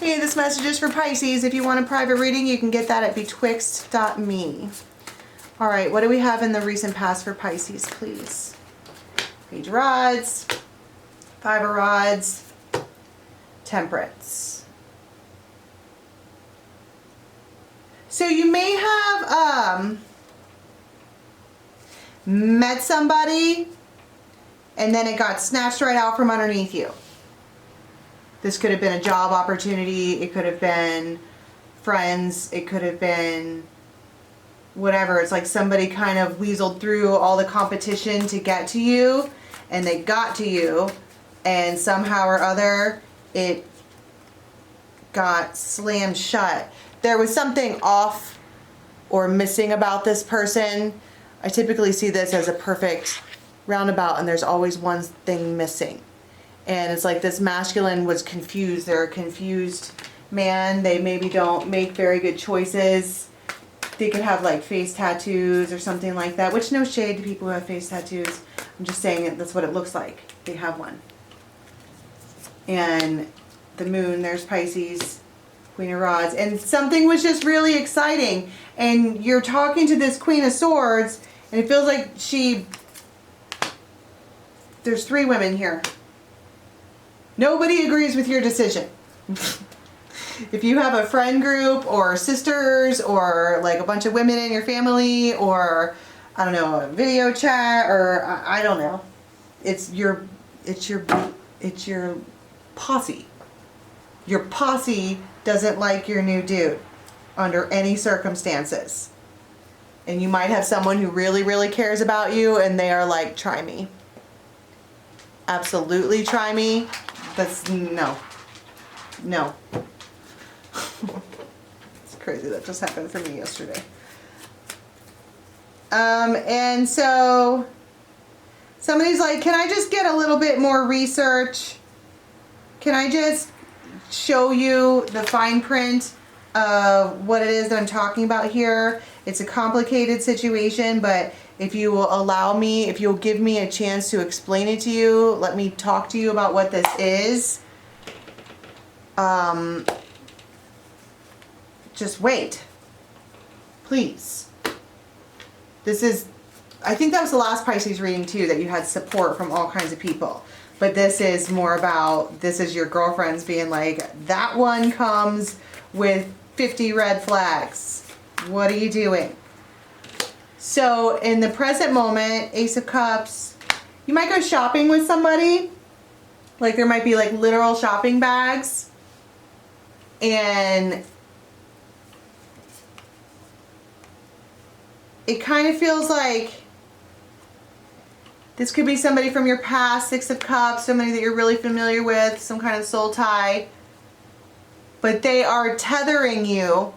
Hey, this message is for Pisces. If you want a private reading, you can get that at betwixt.me. All right, what do we have in the recent past for Pisces, please? Page of Rods, Five of Rods, Temperance. So you may have met somebody and then it got snatched right out from underneath you. This could have been a job opportunity. It could have been friends. It could have been whatever. It's like somebody kind of weaseled through all the competition to get to you, and they got to you, and somehow or other it got slammed shut. There was something off or missing about this person. I typically see this as a perfect roundabout, and there's always one thing missing. And it's like this masculine was confused. They're a confused man. They maybe don't make very good choices. They could have like face tattoos or something like that, which no shade to people who have face tattoos. I'm just saying that's what it looks like. They have one. And the moon, there's Pisces, Queen of Rods. And something was just really exciting. And you're talking to this Queen of Swords, and it feels like there's three women here. Nobody agrees with your decision. If you have a friend group or sisters or like a bunch of women in your family or I don't know, a video chat or I don't know. It's your posse. Your posse doesn't like your new dude under any circumstances. And you might have someone who really, really cares about you and they are like, try me. Absolutely try me. That's no. It's crazy. That just happened for me yesterday. And so somebody's like, can I just get a little bit more research? Can I just show you the fine print of what it is that I'm talking about here? It's a complicated situation, but if you will allow me, if you'll give me a chance to explain it to you, let me talk to you about what this is. Just wait. Please. This is, I think that was the last Pisces reading too, that you had support from all kinds of people. But this is more about, this is your girlfriends being like, that one comes with 50 red flags. What are you doing? So in the present moment, Ace of Cups, you might go shopping with somebody. Like there might be like literal shopping bags. And it kind of feels like this could be somebody from your past, Six of Cups, somebody that you're really familiar with, some kind of soul tie. But they are tethering you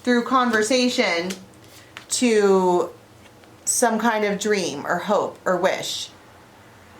through conversation to some kind of dream or hope or wish.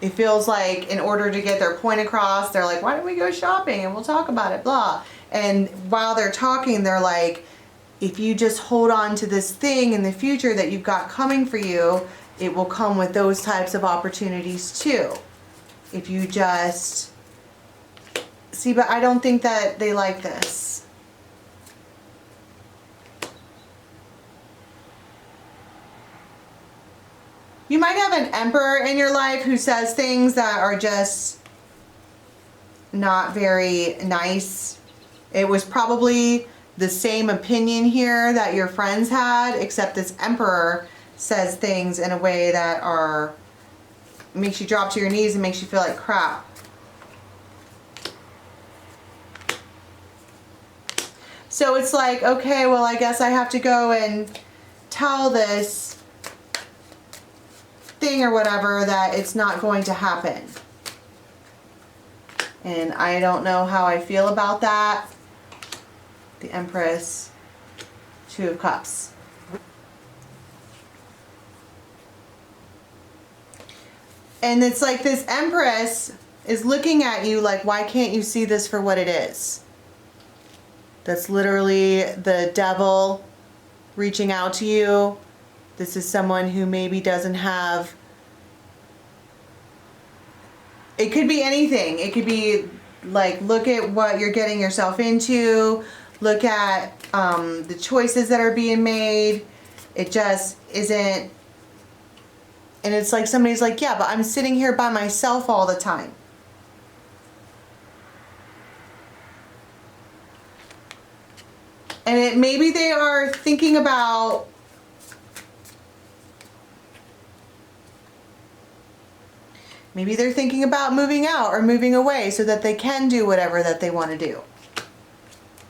It feels like in order to get their point across, they're like, why don't we go shopping and we'll talk about it, blah. And while they're talking, they're like, if you just hold on to this thing in the future that you've got coming for you, it will come with those types of opportunities too. If you just see, but I don't think that they like this. You might have an emperor in your life who says things that are just not very nice. It was probably the same opinion here that your friends had, except this emperor says things in a way that makes you drop to your knees and makes you feel like crap. So it's like, okay, well, I guess I have to go and tell this thing or whatever that it's not going to happen. And I don't know how I feel about that. The Empress, Two of Cups. And it's like this Empress is looking at you like, why can't you see this for what it is? That's literally the devil reaching out to you. This is someone who maybe doesn't have, it could be anything. It could be Like, look at what you're getting yourself into. Look at the choices that are being made. It just isn't. And it's like somebody's like, yeah, but I'm sitting here by myself all the time. And maybe they are thinking about moving out or moving away so that they can do whatever that they want to do.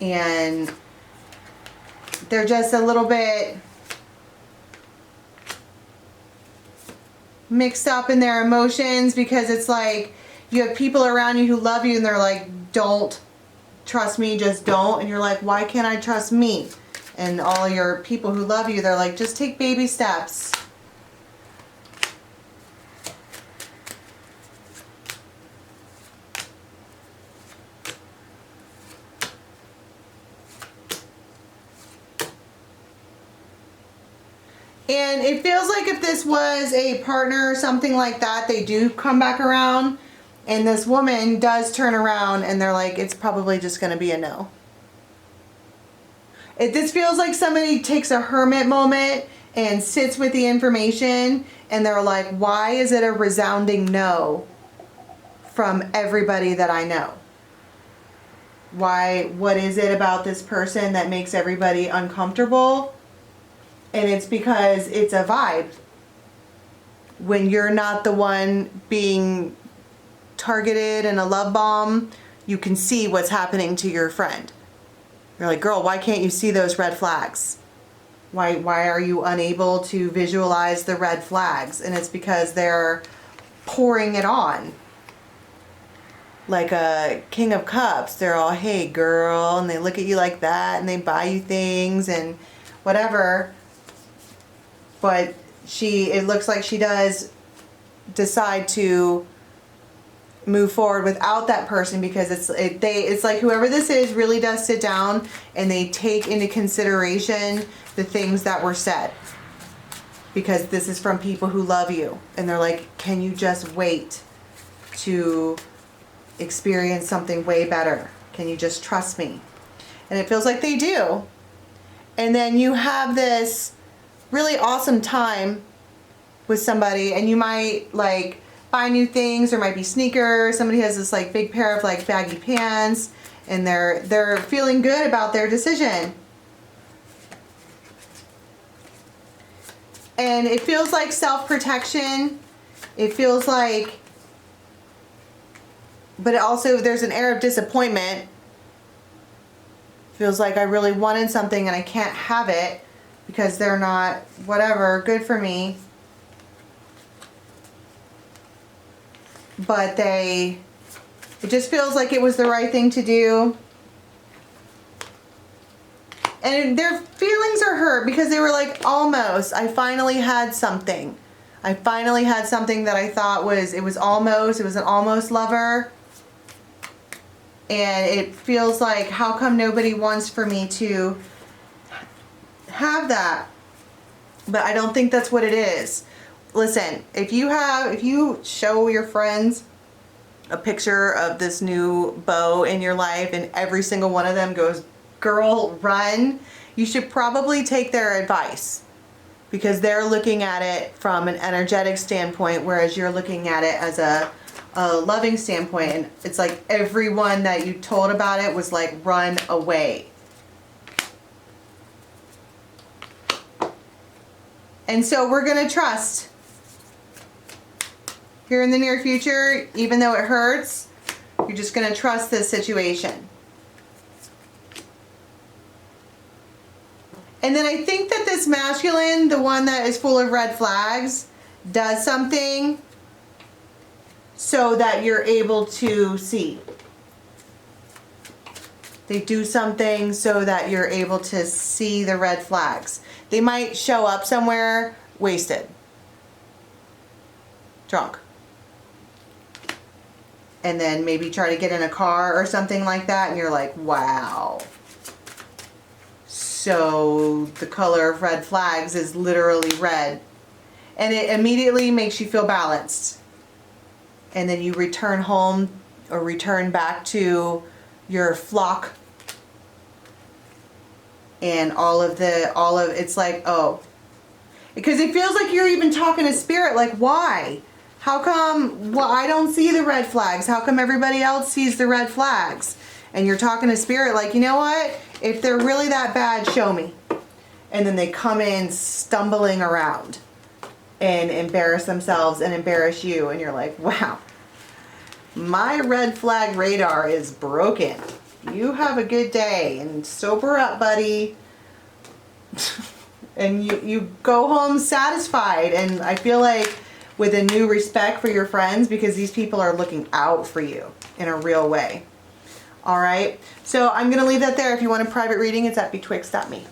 And they're just a little bit mixed up in their emotions, because it's like you have people around you who love you and they're like, don't trust me, just don't. And you're like, why can't I trust me? And all your people who love you, they're like, just take baby steps. And it feels like if this was a partner or something like that, they do come back around. And this woman does turn around and they're like, it's probably just going to be a no. This feels like somebody takes a hermit moment and sits with the information and they're like, why is it a resounding no from everybody that I know? Why? What is it about this person that makes everybody uncomfortable? And it's because it's a vibe. When you're not the one being targeted in a love bomb, you can see what's happening to your friend. You're like, girl, why can't you see those red flags? Why are you unable to visualize the red flags? And it's because they're pouring it on. Like a king of cups. They're all, hey girl, and they look at you like that and they buy you things and whatever. But it looks like she does decide to move forward without that person, because it's like whoever this is really does sit down and they take into consideration the things that were said, because this is from people who love you and they're like, can you just wait to experience something way better? Can you just trust me? And it feels like they do. And then you have this really awesome time with somebody, and you might like buy new things, or might be sneakers. Somebody has this like big pair of like baggy pants and they're feeling good about their decision. And it feels like self-protection. It feels like, but also there's an air of disappointment. Feels like I really wanted something and I can't have it because they're not whatever good for me. But it just feels like it was the right thing to do. And their feelings are hurt because they were like, almost, I finally had something. I finally had something that I thought it was an almost lover. And it feels like, how come nobody wants for me to have that? But I don't think that's what it is. Listen, if you show your friends a picture of this new beau in your life and every single one of them goes, girl, run, you should probably take their advice, because they're looking at it from an energetic standpoint, whereas you're looking at it as a loving standpoint. And it's like everyone that you told about it was like, run away. And so we're going to trust. Here in the near future, even though it hurts, you're just going to trust this situation. And then I think that this masculine, the one that is full of red flags, does something so that you're able to see. They do something so that you're able to see the red flags. They might show up somewhere wasted, drunk, and then maybe try to get in a car or something like that, and you're like, wow. So the color of red flags is literally red. And it immediately makes you feel balanced. And then you return home or return back to your flock. And it's like, oh, because it feels like you're even talking to spirit, like, why? How come, well, I don't see the red flags? How come everybody else sees the red flags? And you're talking to spirit like, you know what? If they're really that bad, show me. And then they come in stumbling around and embarrass themselves and embarrass you. And you're like, wow, my red flag radar is broken. You have a good day and sober up, buddy. And you go home satisfied. And I feel like with a new respect for your friends, because these people are looking out for you in a real way. All right. So I'm going to leave that there. If you want a private reading, it's at betwixt.me.